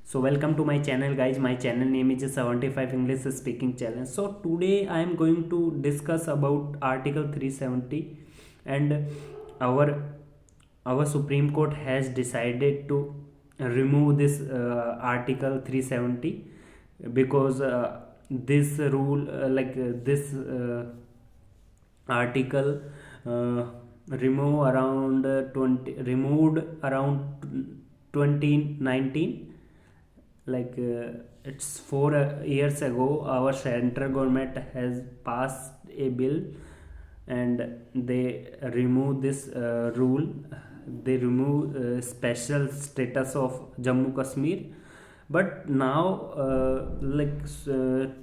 So welcome to my channel guys. My channel name is 75 English Speaking Challenge. So today I am going to discuss about Article 370, and our our Supreme Court has decided to remove this Article 370 because this rule this article uh, removed around 2019. It's 4 years ago our central government has passed a bill, and they remove this rule. They remove special status of Jammu Kashmir, but now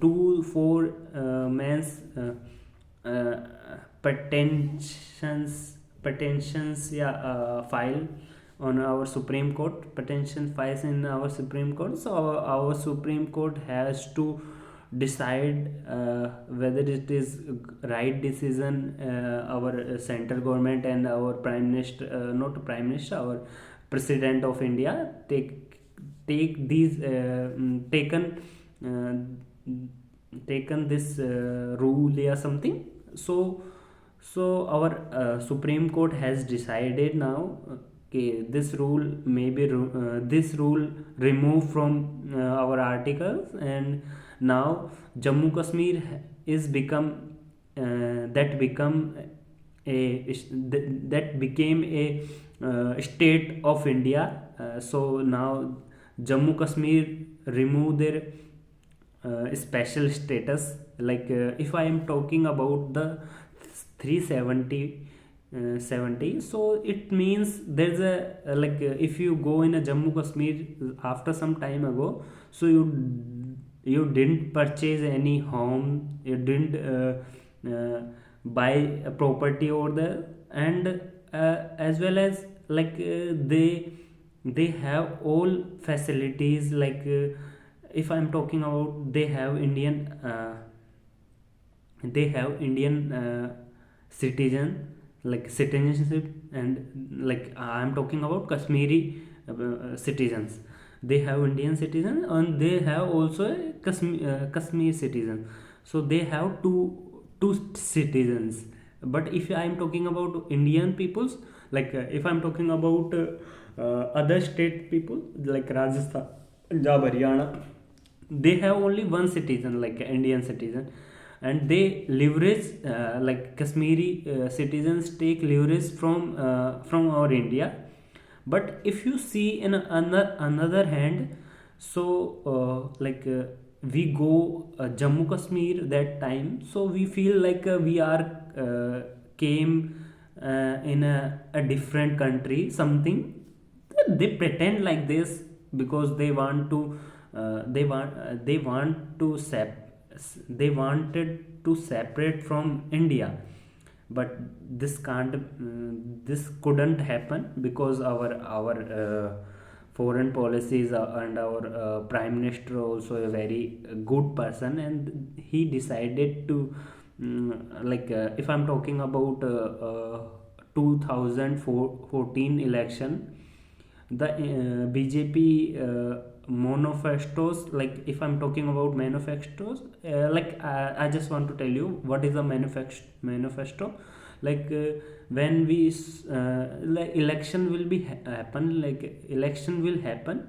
two four men's uh, petitions, yeah, file on our Supreme Court. Petition files in our Supreme Court. So our Supreme Court has to decide whether it is right decision. Our central government and our prime minister, not prime minister, our president of India take these taken this rule or something. So our Supreme Court has decided now. Okay, this rule removed from our articles, and now Jammu Kashmir is become that became a state of India. So now Jammu Kashmir remove their special status. If I am talking about the 370 70, so it means there's a if you go in a Jammu Kashmir after some time ago, so you didn't purchase any home, you didn't buy a property over there, and as well as they have all facilities. If I'm talking about, they have Indian citizen, like citizenship, and I'm talking about Kashmiri citizens. They have Indian citizen, and they have also a Kashmir citizen. So they have two citizens. But if I am talking about Indian peoples, if I'm talking about other state people like Rajasthan, Punjab, Haryana, they have only one citizen, like Indian citizen, and they leverage, Kashmiri citizens take leverage from our India. But if you see in another hand, so we go Jammu Kashmir that time, so we feel like we are came in a different country something. They pretend like this because they want to they wanted to separate from India. But this couldn't happen because our foreign policies, and our prime minister also a very good person, and he decided to if I'm talking about 2014 election, the BJP manifestos. Like if I'm talking about manifestos, I just want to tell you what is a manifesto. When election will be happen, election will happen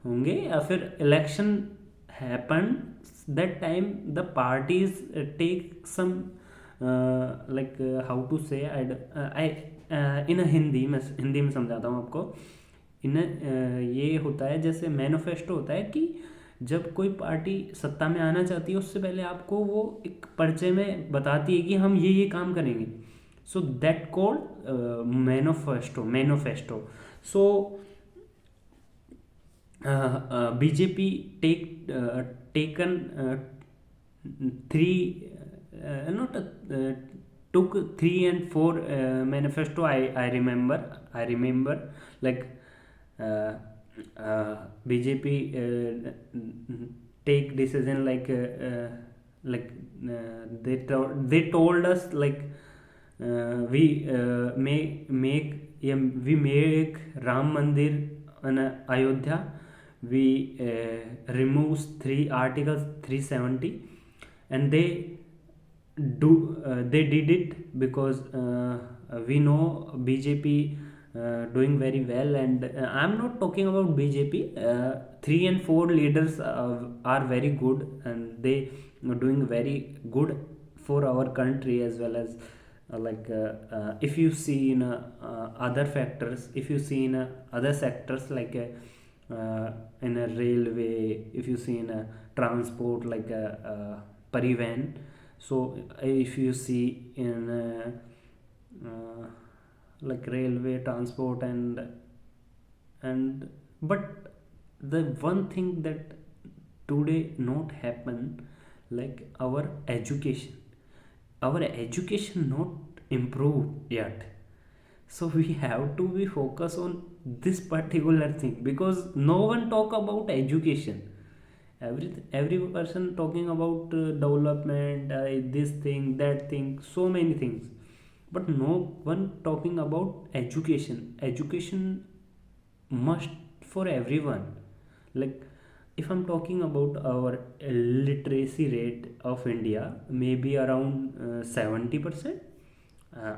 होंगे, या फिर election happen, that time the parties take some how to say, I in a Hindi में समझाता हूँ आपको. ये होता है जैसे मैनिफेस्टो होता है कि जब कोई पार्टी सत्ता में आना चाहती है, उससे पहले आपको वो एक पर्चे में बताती है कि हम ये काम करेंगे. So that called manifesto. So BJP taken three not took 3 and 4 manifesto. I remember, like BJP take decision, they told us, we make Ram Mandir in Ayodhya. we removes three articles 370, and they did it because we know BJP doing very well. And I'm not talking about BJP. 3 and 4 leaders are very good, and they are doing very good for our country, as well as if you see in other factors, if you see in other sectors, like in a railway, if you see in a transport, like a parivahan. So if you see in like railway transport, and but the one thing that today not happen, like our education not improved yet. So we have to be focused on this particular thing, because no one talk about education. Every person talking about development, this thing, that thing, so many things, but no one talking about education must for everyone. Like, if I'm talking about our literacy rate of India, maybe around 70%.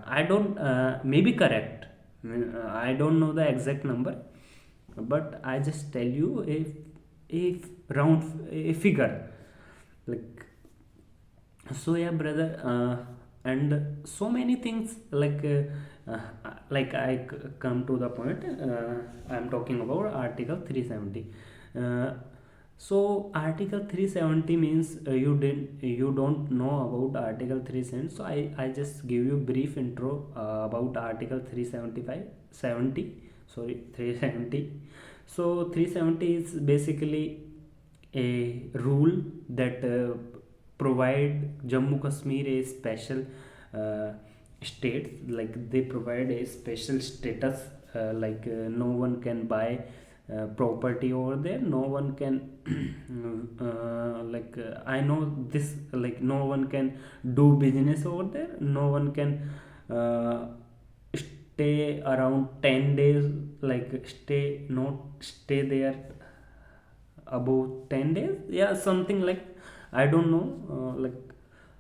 I don't, maybe correct. I don't know the exact number, but I just tell you if round a figure, like. So yeah, brother, and so many things, like come to the point. I'm talking about article 370. uh, so article 370 means, you don't know about article 370. So I just give you brief intro about article 375 70, sorry, 370. So 370 is basically a rule that provide Jammu Kashmir a special uh, state. Like, they provide a special status, no one can buy property over there, no one can I know this, like, no one can do business over there, no one can uh, stay around 10 days, like stay there about 10 days, yeah, something like, I don't know,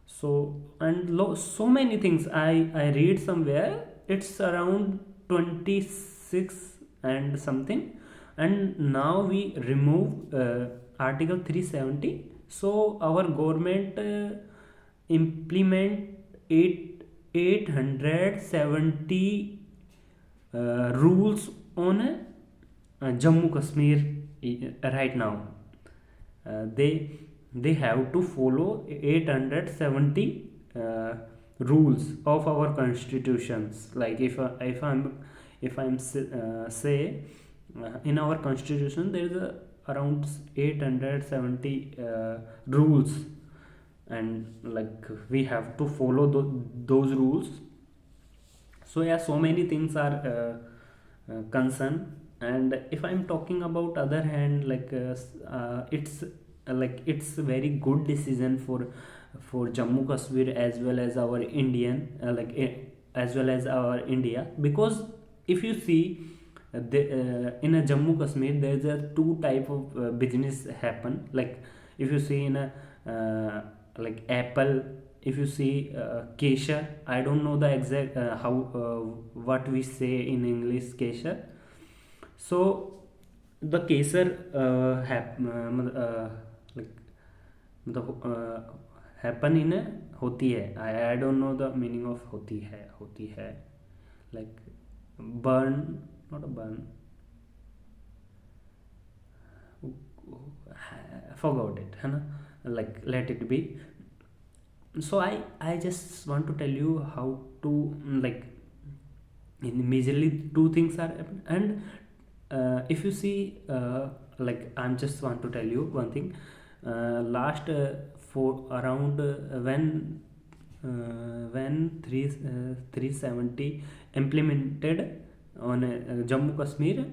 so. And so many things I read somewhere, it's around 26 and something. And now we remove article 370. So our government implement 870 rules on Jammu Kashmir right now. They have to follow 870 rules of our constitutions. Like, if I'm say in our constitution there is around 870 rules, and like we have to follow those rules. So yeah, so many things are concerned. And if I'm talking about other hand, it's a very good decision for Jammu Kashmir, as well as our Indian, as well as our India. Because if you see, in a Jammu Kashmir there's a two type of business happen. Like, if you see in a like Apple, if you see Kesha, I don't know the exact how what we say in English, Kesha. So the Kesar like मतलब happen in a होती है. I don't know the meaning of होती है like burn, not a burn, forgot it है ना, like let it be. So I just want to tell you how to, like, in majorly two things are happen. And if you see, like, I'm just want to tell you one thing. Last for around when 370 implemented on Jammu Kashmir.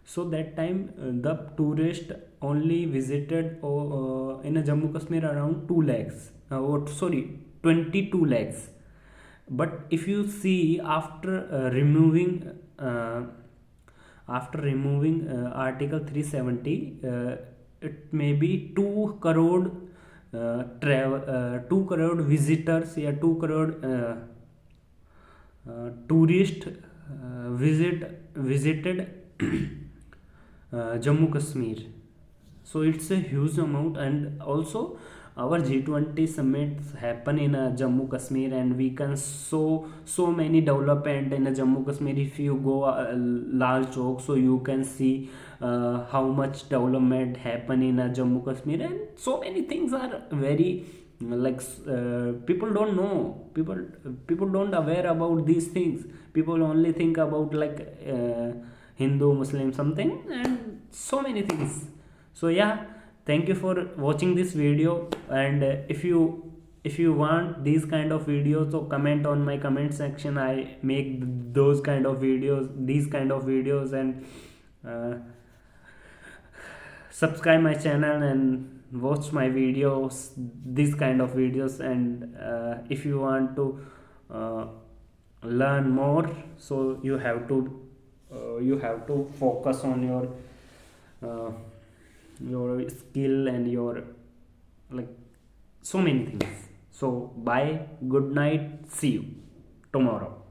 So that time the tourist only visited in a Jammu Kashmir around 2 lakhs, or sorry, 22 lakhs. But if you see, after removing after removing article 370, it may be 2 crore 2 crore visitors या 2 crore tourist visited Jammu Kashmir. So it's a huge amount, and also our G20 summits happen in Jammu Kashmir, and we can so many development in Jammu Kashmir. If you go Lal Chowk, so you can see how much development happen in Jammu Kashmir, and so many things are very like people don't know, people don't aware about these things. People only think about like Hindu, Muslim, something, and so many things. So yeah, thank you for watching this video, and if you want these kind of videos, so comment on my comment section. I make those kind of videos, these kind of videos, and uh, subscribe my channel and watch my videos, these kind of videos. And if you want to uh, learn more, so you have to focus on uh, your skill and your like so many things. So bye, good night, see you tomorrow.